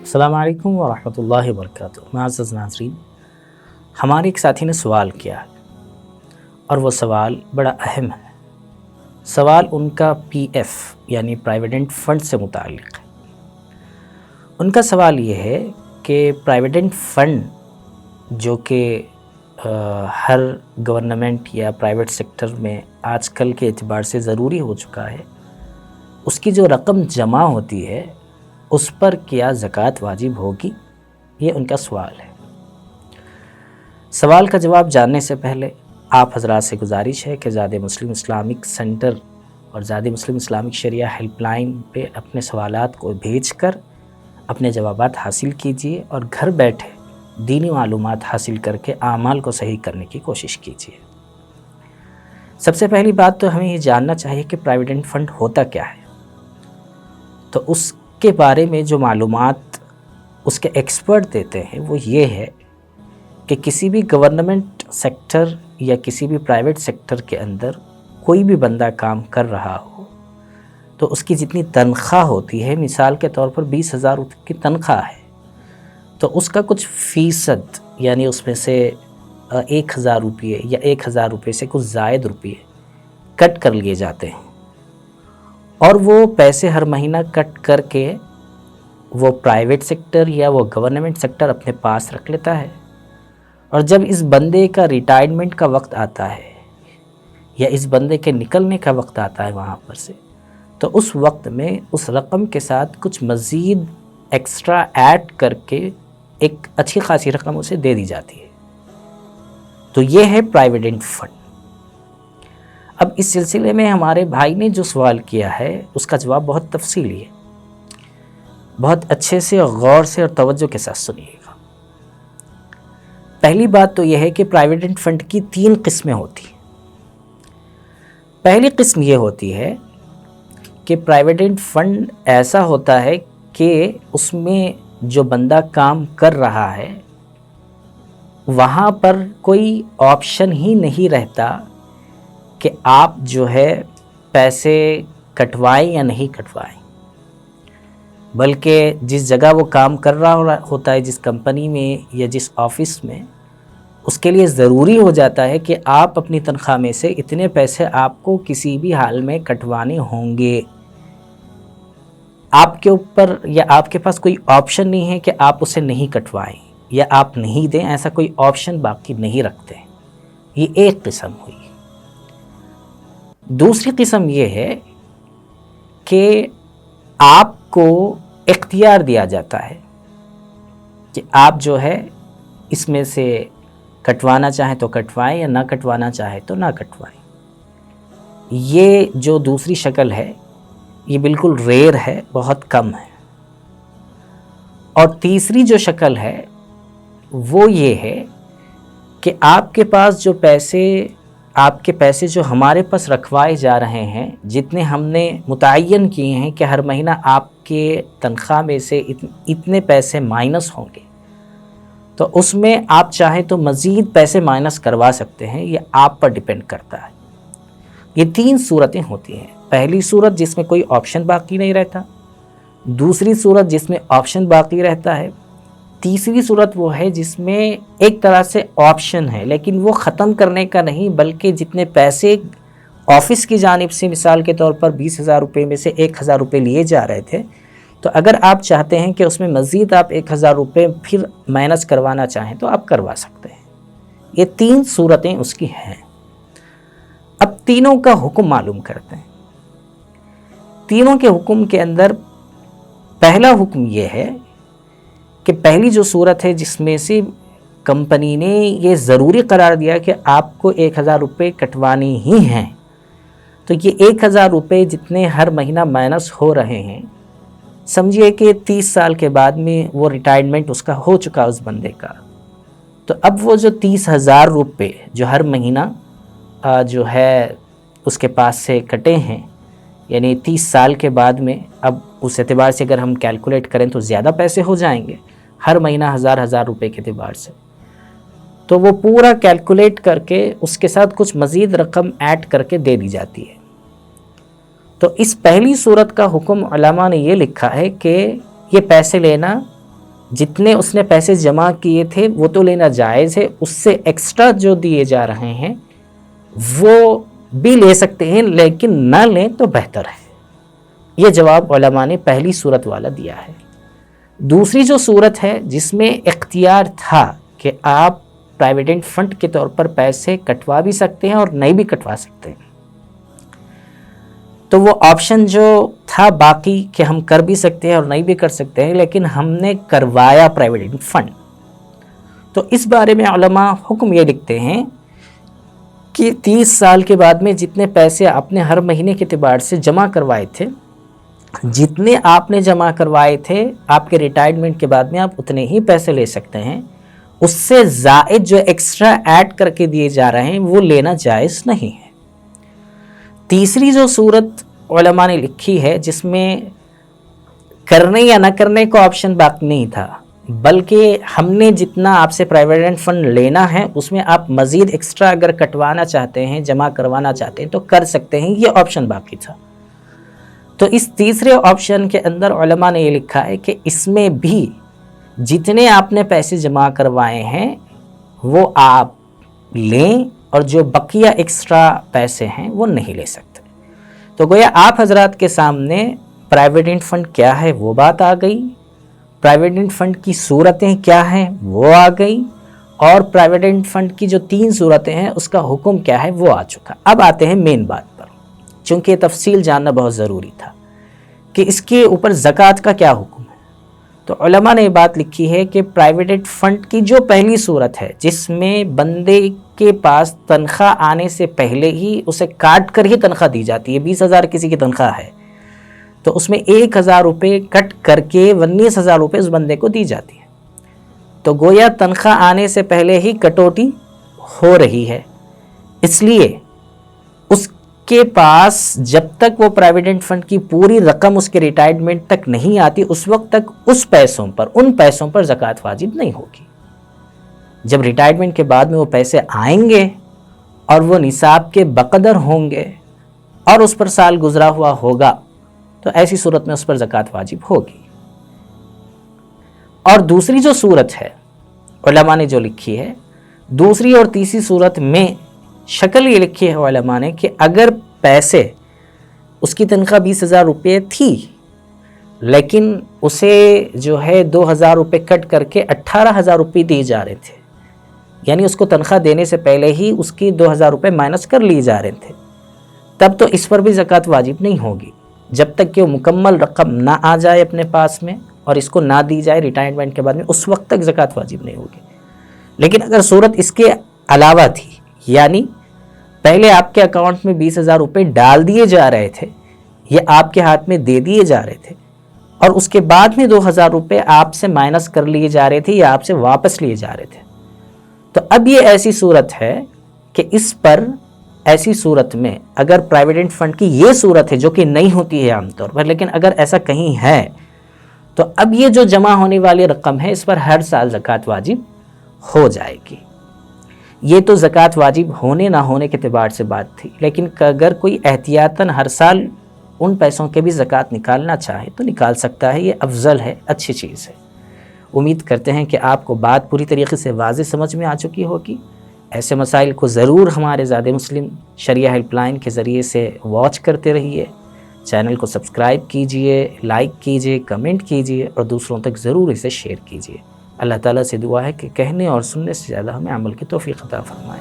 السلام علیکم ورحمۃ اللہ وبرکاتہ۔ معزز ناظرین، ہمارے ایک ساتھی نے سوال کیا اور وہ سوال بڑا اہم ہے۔ سوال ان کا پی ایف یعنی پرائیویڈنٹ فنڈ سے متعلق ہے۔ ان کا سوال یہ ہے کہ پرائیویڈنٹ فنڈ جو کہ ہر گورنمنٹ یا پرائیویٹ سیکٹر میں آج کل کے اعتبار سے ضروری ہو چکا ہے، اس کی جو رقم جمع ہوتی ہے اس پر کیا زکوٰۃ واجب ہوگی؟ یہ ان کا سوال ہے۔ سوال کا جواب جاننے سے پہلے آپ حضرات سے گزارش ہے کہ زاد مسلم اسلامک سینٹر اور زاد مسلم اسلامک شریعہ ہیلپ لائن پہ اپنے سوالات کو بھیج کر اپنے جوابات حاصل کیجیے اور گھر بیٹھے دینی معلومات حاصل کر کے اعمال کو صحیح کرنے کی کوشش کیجیے۔ سب سے پہلی بات تو ہمیں یہ جاننا چاہیے کہ پرائیویڈنٹ فنڈ ہوتا کیا ہے۔ تو اس کے بارے میں جو معلومات اس کے ایکسپرٹ دیتے ہیں وہ یہ ہے کہ کسی بھی گورنمنٹ سیکٹر یا کسی بھی پرائیویٹ سیکٹر کے اندر کوئی بھی بندہ کام کر رہا ہو تو اس کی جتنی تنخواہ ہوتی ہے، مثال کے طور پر 20,000 روپے کی تنخواہ ہے، تو اس کا کچھ فیصد یعنی اس میں سے 1,000 روپے یا 1,000 روپے سے کچھ زائد روپے کٹ کر لیے جاتے ہیں، اور وہ پیسے ہر مہینہ کٹ کر کے وہ پرائیویٹ سیکٹر یا وہ گورنمنٹ سیکٹر اپنے پاس رکھ لیتا ہے، اور جب اس بندے کا ریٹائرمنٹ کا وقت آتا ہے یا اس بندے کے نکلنے کا وقت آتا ہے وہاں پر سے، تو اس وقت میں اس رقم کے ساتھ کچھ مزید ایکسٹرا ایڈ کر کے ایک اچھی خاصی رقم اسے دے دی جاتی ہے۔ تو یہ ہے پرائیویڈنٹ فنڈ۔ اب اس سلسلے میں ہمارے بھائی نے جو سوال کیا ہے اس کا جواب بہت تفصیلی ہے، بہت اچھے سے اور غور سے اور توجہ کے ساتھ سنیے گا۔ پہلی بات تو یہ ہے کہ پرائیویڈنٹ فنڈ کی 3 قسمیں ہوتی ہیں۔ پہلی قسم یہ ہوتی ہے کہ پرائیویڈنٹ فنڈ ایسا ہوتا ہے کہ اس میں جو بندہ کام کر رہا ہے وہاں پر کوئی آپشن ہی نہیں رہتا کہ آپ جو ہے پیسے کٹوائیں یا نہیں کٹوائیں، بلکہ جس جگہ وہ کام کر رہا ہوتا ہے، جس کمپنی میں یا جس آفس میں، اس کے لیے ضروری ہو جاتا ہے کہ آپ اپنی تنخواہ میں سے اتنے پیسے آپ کو کسی بھی حال میں کٹوانے ہوں گے۔ آپ کے اوپر یا آپ کے پاس کوئی آپشن نہیں ہے کہ آپ اسے نہیں کٹوائیں یا آپ نہیں دیں، ایسا کوئی آپشن باقی نہیں رکھتے۔ یہ ایک قسم ہوئی۔ دوسری قسم یہ ہے کہ آپ کو اختیار دیا جاتا ہے کہ آپ جو ہے اس میں سے کٹوانا چاہیں تو کٹوائیں یا نہ کٹوانا چاہیں تو نہ کٹوائیں۔ یہ جو دوسری شکل ہے یہ بالکل ریئر ہے، بہت کم ہے۔ اور تیسری جو شکل ہے وہ یہ ہے کہ آپ کے پاس جو پیسے جو ہمارے پاس رکھوائے جا رہے ہیں، جتنے ہم نے متعین کیے ہیں کہ ہر مہینہ آپ کے تنخواہ میں سے اتنے پیسے مائنس ہوں گے، تو اس میں آپ چاہیں تو مزید پیسے مائنس کروا سکتے ہیں، یہ آپ پر ڈیپینڈ کرتا ہے۔ یہ 3 صورتیں ہوتی ہیں۔ پہلی صورت جس میں کوئی آپشن باقی نہیں رہتا، دوسری صورت جس میں آپشن باقی رہتا ہے، تیسری صورت وہ ہے جس میں ایک طرح سے آپشن ہے لیکن وہ ختم کرنے کا نہیں، بلکہ جتنے پیسے آفس کی جانب سے مثال کے طور پر 20,000 روپے میں سے 1,000 روپے لیے جا رہے تھے، تو اگر آپ چاہتے ہیں کہ اس میں مزید آپ 1,000 روپے پھر مائنس کروانا چاہیں تو آپ کروا سکتے ہیں۔ یہ 3 صورتیں اس کی ہیں۔ اب تینوں کا حکم معلوم کرتے ہیں۔ تینوں کے حکم کے اندر پہلا حکم یہ ہے کہ پہلی جو صورت ہے جس میں سے کمپنی نے یہ ضروری قرار دیا کہ آپ کو 1,000 روپے کٹوانے ہی ہیں، تو یہ 1,000 روپے جتنے ہر مہینہ مائنس ہو رہے ہیں، سمجھیے کہ 30 سال کے بعد میں وہ ریٹائرمنٹ اس کا ہو چکا اس بندے کا، تو اب وہ جو 30,000 روپے جو ہر مہینہ جو ہے اس کے پاس سے کٹے ہیں، یعنی 30 سال کے بعد میں اب اس اعتبار سے اگر ہم کیلکولیٹ کریں تو زیادہ پیسے ہو جائیں گے، ہر مہینہ 1,000 روپے کے اعتبار سے، تو وہ پورا کیلکولیٹ کر کے اس کے ساتھ کچھ مزید رقم ایڈ کر کے دے دی جاتی ہے۔ تو اس پہلی صورت کا حکم علماء نے یہ لکھا ہے کہ یہ پیسے لینا جتنے اس نے پیسے جمع کیے تھے وہ تو لینا جائز ہے، اس سے ایکسٹرا جو دیے جا رہے ہیں وہ بھی لے سکتے ہیں، لیکن نہ لیں تو بہتر ہے۔ یہ جواب علماء نے پہلی صورت والا دیا ہے۔ دوسری جو صورت ہے جس میں اختیار تھا کہ آپ پرائیویڈنٹ فنڈ کے طور پر پیسے کٹوا بھی سکتے ہیں اور نہیں بھی کٹوا سکتے ہیں، تو وہ آپشن جو تھا باقی کہ ہم کر بھی سکتے ہیں اور نہیں بھی کر سکتے ہیں، لیکن ہم نے کروایا پرائیویڈنٹ فنڈ، تو اس بارے میں علماء حکم یہ لکھتے ہیں کہ 30 سال کے بعد میں جتنے پیسے آپ نے ہر مہینے کے اعتبار سے جمع کروائے تھے، جتنے آپ نے جمع کروائے تھے، آپ کے ریٹائرمنٹ کے بعد میں آپ اتنے ہی پیسے لے سکتے ہیں، اس سے زائد جو ایکسٹرا ایڈ کر کے دیے جا رہے ہیں وہ لینا جائز نہیں ہے۔ تیسری جو صورت علماء نے لکھی ہے جس میں کرنے یا نہ کرنے کا آپشن باقی نہیں تھا، بلکہ ہم نے جتنا آپ سے پرائیویڈنٹ فنڈ لینا ہے اس میں آپ مزید ایکسٹرا اگر کٹوانا چاہتے ہیں، جمع کروانا چاہتے ہیں تو کر سکتے ہیں، یہ آپشن باقی تھا۔ تو اس تیسرے آپشن کے اندر علماء نے یہ لکھا ہے کہ اس میں بھی جتنے آپ نے پیسے جمع کروائے ہیں وہ آپ لیں، اور جو بقیہ ایکسٹرا پیسے ہیں وہ نہیں لے سکتے۔ تو گویا آپ حضرات کے سامنے پرائیویڈنٹ فنڈ کیا ہے وہ بات آ گئی، پرائیویڈنٹ فنڈ کی صورتیں کیا ہیں وہ آ گئی، اور پرائیویڈنٹ فنڈ کی جو 3 صورتیں ہیں اس کا حکم کیا ہے وہ آ چکا۔ اب آتے ہیں مین بات پر، چونکہ یہ تفصیل جاننا بہت ضروری تھا کہ اس کے اوپر زکوٰۃ کا کیا حکم ہے۔ تو علماء نے یہ بات لکھی ہے کہ پرائیویڈنٹ فنڈ کی جو پہلی صورت ہے جس میں بندے کے پاس تنخواہ آنے سے پہلے ہی اسے کاٹ کر ہی تنخواہ دی جاتی ہے، 20,000 کسی کی تنخواہ ہے تو اس میں 1,000 روپے کٹ کر کے 19,000 روپے اس بندے کو دی جاتی ہے، تو گویا تنخواہ آنے سے پہلے ہی کٹوتی ہو رہی ہے، اس لیے اس کے پاس جب تک وہ پرائیویڈنٹ فنڈ کی پوری رقم اس کے ریٹائرمنٹ تک نہیں آتی اس وقت تک ان پیسوں پر زکوٰۃ واجب نہیں ہوگی۔ جب ریٹائرمنٹ کے بعد میں وہ پیسے آئیں گے اور وہ نصاب کے بقدر ہوں گے اور اس پر سال گزرا ہوا ہوگا تو ایسی صورت میں اس پر زکوٰۃ واجب ہوگی۔ اور دوسری جو صورت ہے علماء نے جو لکھی ہے، دوسری اور تیسری صورت میں شکل یہ لکھی ہے علماء نے کہ اگر پیسے اس کی تنخواہ 20,000 روپے تھی لیکن اسے جو ہے 2,000 روپے کٹ کر کے 18,000 روپے دیے جا رہے تھے، یعنی اس کو تنخواہ دینے سے پہلے ہی اس کی 2,000 روپے مائنس کر لیے جا رہے تھے، تب تو اس پر بھی زکوٰۃ واجب نہیں ہوگی جب تک کہ وہ مکمل رقم نہ آ جائے اپنے پاس میں اور اس کو نہ دی جائے ریٹائرمنٹ کے بعد میں، اس وقت تک زکوٰۃ واجب نہیں ہوگی۔ لیکن اگر صورت اس کے علاوہ تھی، یعنی پہلے آپ کے اکاؤنٹ میں 20,000 روپے ڈال دیے جا رہے تھے، یہ آپ کے ہاتھ میں دے دیے جا رہے تھے، اور اس کے بعد میں 2,000 روپے آپ سے مائنس کر لیے جا رہے تھے یا آپ سے واپس لیے جا رہے تھے، تو اب یہ ایسی صورت ہے کہ اس پر ایسی صورت میں اگر پرائیویڈنٹ فنڈ کی یہ صورت ہے جو کہ نہیں ہوتی ہے عام طور پر، لیکن اگر ایسا کہیں ہے تو اب یہ جو جمع ہونے والی رقم ہے اس پر ہر سال زکوٰۃ واجب ہو جائے گی۔ یہ تو زکوٰۃ واجب ہونے نہ ہونے کے اعتبار سے بات تھی، لیکن اگر کوئی احتیاطاً ہر سال ان پیسوں کے بھی زکوٰۃ نکالنا چاہے تو نکال سکتا ہے، یہ افضل ہے، اچھی چیز ہے۔ امید کرتے ہیں کہ آپ کو بات پوری طریقے سے واضح سمجھ میں آ چکی ہوگی۔ ایسے مسائل کو ضرور ہمارے زاد مسلم شریعہ ہیلپ لائن کے ذریعے سے واچ کرتے رہیے، چینل کو سبسکرائب کیجئے، لائک کیجئے، کمنٹ کیجئے اور دوسروں تک ضرور اسے شیئر کیجئے۔ اللہ تعالیٰ سے دعا ہے کہ کہنے اور سننے سے زیادہ ہمیں عمل کی توفیق عطا فرمائے۔